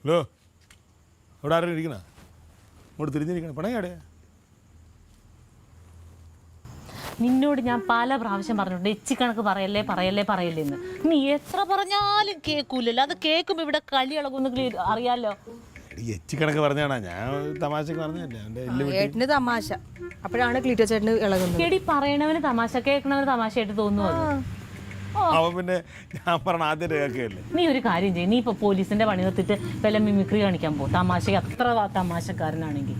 Hello, അവിടെ ആരും ഇരിക്കണ? അങ്ങോട്ട് തിരിഞ്ഞിരിക്കണം. പണയാടെ നിന്നോട് ഞാൻ പല പ്രാവശ്യം പറഞ്ഞിട്ടുണ്ട് എച്ചിക്കണക്ക് പറയല്ലേ പറയല്ലേ പറയല്ലേ എന്ന്. നീ എത്ര പറഞ്ഞാലും കേൾക്കൂലല്ലോ. അത് കേൾക്കുമ്പോൾ ഇവിടെ കളി ഇളകുന്നെങ്കിൽ അറിയാലോ. എച്ചിക്കണക്ക് പറഞ്ഞാണോ? ഞാൻ തമാശക്ക് പറഞ്ഞല്ലേ. ഏട്ടന് തമാശ, അപ്പോഴാണ് ക്ലീറ്റോ ചേട്ടന് ഇളകുന്നത്. എടി പറയണവന് തമാശ, കേൾക്കണവന് തമാശയായിട്ട് തോന്നുന്നു. അവൻ പിന്നെ ഞാൻ പറഞ്ഞ ആദ്യം കേൾക്കുകയല്ലേ. നീ ഒരു കാര്യം ചെയ്യും, നീ ഇപ്പൊ പോലീസിന്റെ പണി നിർത്തിട്ട് വല്ല മിമിക്രി കാണിക്കാൻ പോകും. തമാശക്ക് അത്ര തമാശക്കാരനാണെങ്കിൽ.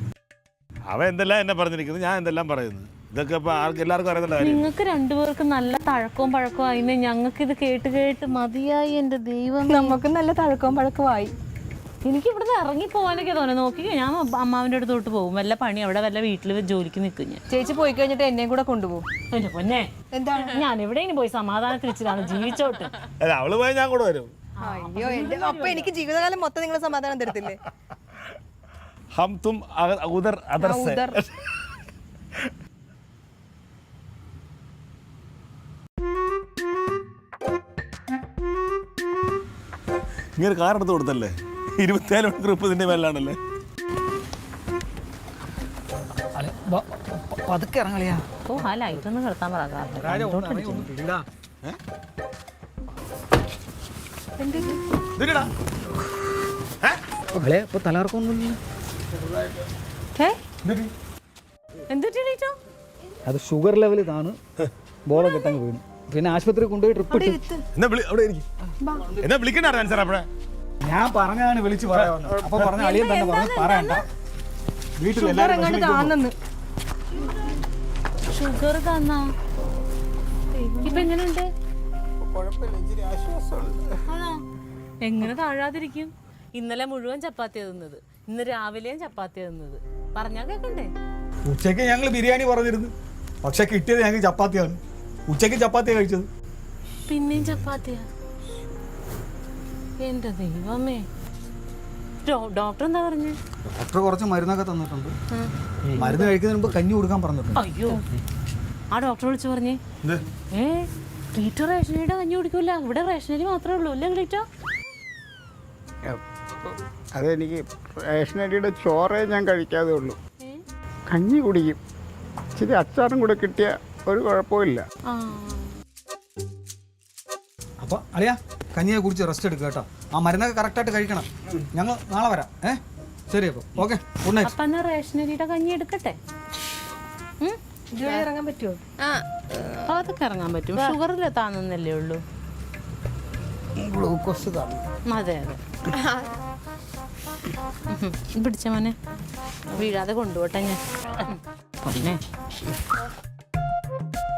അവൻ എന്തെല്ലാം എന്നെ പറഞ്ഞിരിക്കുന്നത്, ഞാൻ എന്തെല്ലാം പറയുന്നത്. ഇതൊക്കെ ഇപ്പൊ എല്ലാവർക്കും അറിയുന്നില്ല. നിങ്ങൾക്ക് രണ്ടുപേർക്ക് നല്ല തഴക്കവും പഴക്കവും ആയിന്നെ. ഞങ്ങൾക്ക് ഇത് കേട്ട് കേട്ട് മതിയായി. എന്റെ ദൈവം, നമുക്ക് നല്ല തഴക്കവും പഴക്കമായി. എനിക്ക് ഇവിടുന്ന് ഇറങ്ങി പോകാനൊക്കെ തോന്നുന്നു. നോക്കിക്കോ, ഞാൻ അമ്മാവിൻ്റെ അടുത്തോട്ട് പോകും. വല്ല പണി അവിടെ വല്ല വീട്ടിൽ ജോലിക്ക് നിൽക്കും ഞാൻ. ചേച്ചി പോയി കഴിഞ്ഞിട്ട് എന്നെയും കൂടെ കൊണ്ടുപോകും. എന്റെ പൊന്നെ, എന്താണ്? ഞാൻ എവിടെയെങ്കിലും പോയി സമാധാനത്തിരിച്ചിട്ടാണ് ജീവിച്ചോട്ട്. അല്ല, അവള് പോയി ഞാൻ കൂടെ വരും. അയ്യോ, അപ്പൊ എനിക്ക് ജീവിതകാലം മൊത്തം നിങ്ങൾ സമാധാനം തരത്തില്ലേ? ഹം തും ഉദർ അദർ സെ. ഇങ്ങനെ കാർ എടുത്ത് കൊടുത്തല്ലേ? 24 മണിക്കൂർ ഇപ്പൊ ഇതിന്റെ മേലാണല്ലേ? പതുക്കെ ഇറങ്ങളിയാ. ഓ, ആ ലൈറ്റ് ഒന്ന് കിടത്താൻ പറയാം. തലകറക്കൊന്നുമില്ല. എന്തിട്ടോ? അത് ഷുഗർ ലെവൽ താണ്. ബോളം കെട്ടങ്ങ് വീണു. പിന്നെ ആശുപത്രി കൊണ്ടുപോയി ട്രിപ്പ് ഇട്ടു. എന്നാ വിളിക്കണ്ട ആൻസർ. അപ്പഴേ ഞാൻ പറഞ്ഞാണ് വിളിച്ച് പറയാൻ. അപ്പൊ പറഞ്ഞ അളിയൻ തന്നെ പറഞ്ഞു പറയണ്ട. വീട്ടിലെല്ലാരും ഷുഗർ തന്നാ ഇപ്പൊ എങ്ങനെയുണ്ട്? ആണോ? എങ്ങനെ താഴാതിരിക്കും? ഇന്നലെ മുഴുവൻ ചപ്പാത്തി തിന്നത്, ഇന്ന് രാവിലെയും ചപ്പാത്തി തിന്നത്. പറഞ്ഞാ കേക്കണ്ടേ? ഉച്ചയ്ക്ക് ഞങ്ങൾ ബിരിയാണി പറഞ്ഞിരുന്നു, പക്ഷെ കിട്ടിയത് ഞങ്ങൾക്ക് ചപ്പാത്തിയാണ്. ഉച്ചയ്ക്ക് ചപ്പാത്തിയാണ് കഴിച്ചത്. പിന്നെയും ചപ്പാത്തിയാ? എന്റെ ദൈവമേ. ഡോക്ടർ എന്താ പറഞ്ഞു? ഡോക്ടർ കുറച്ച് മരുന്നൊക്കെ തന്നിട്ടുണ്ട്. മരുന്ന് കഴിക്കുന്നതിന് മുമ്പ് കഞ്ഞി കൊടുക്കാൻ പറഞ്ഞിട്ടുണ്ട്. അയ്യോ, ആ ഡോക്ടർ വിളിച്ചു പറഞ്ഞേ. ക്ലീറ്റോ റേഷനരിയുടെ കഞ്ഞി കുടിക്കൂല, ഇവിടെ റേഷനരി മാത്രമേ ഉള്ളൂ അല്ലേ ക്ലീറ്റോ? അതെനിക്ക് റേഷനരിയുടെ ചോറേ ഞാൻ കഴിക്കാതെ ഉള്ളൂ. കഞ്ഞി കുടിക്കും. ഇച്ചിരി അച്ചാറും കൂടെ കിട്ടിയ ഒരു കുഴപ്പമില്ല. അപ്പൊ അളിയാ, കഞ്ഞിയെ കുറിച്ച് റെസ്റ്റ് എടുക്കുക കേട്ടോ. ആ മരുന്നൊക്കെ കറക്റ്റായിട്ട് കഴിക്കണം. ഞങ്ങൾ നാളെ വരാം. ശരി, അപ്പോൾ ഓക്കെ, ഗുഡ് നൈറ്റ്. അപ്പൊ എന്നാ റേഷനരിയുടെ കഞ്ഞി എടുക്കട്ടെ? ഇറങ്ങാൻ പറ്റുമോ? അതൊക്കെ ഇറങ്ങാൻ പറ്റും. ഷുഗറിൽ താന്നല്ലേ ഉള്ളൂ. ഗ്ലൂക്കോസ് കാണും. അതെ അതെ. പിടിച്ച മോനെ, വീഴാതെ കൊണ്ടുപോട്ടെ ഞാൻ.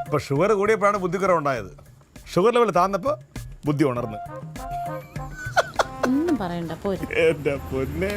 ഇപ്പൊ ഷുഗർ കൂടിയപ്പോഴാണ് ബുദ്ധിക്കുറവുണ്ടായത്. ഷുഗർ ലെവൽ താന്നപ്പോ ബുദ്ധി ഉണർന്ന്. ഒന്നും പറയണ്ട, പോരും. എന്റെ പൊന്നെ.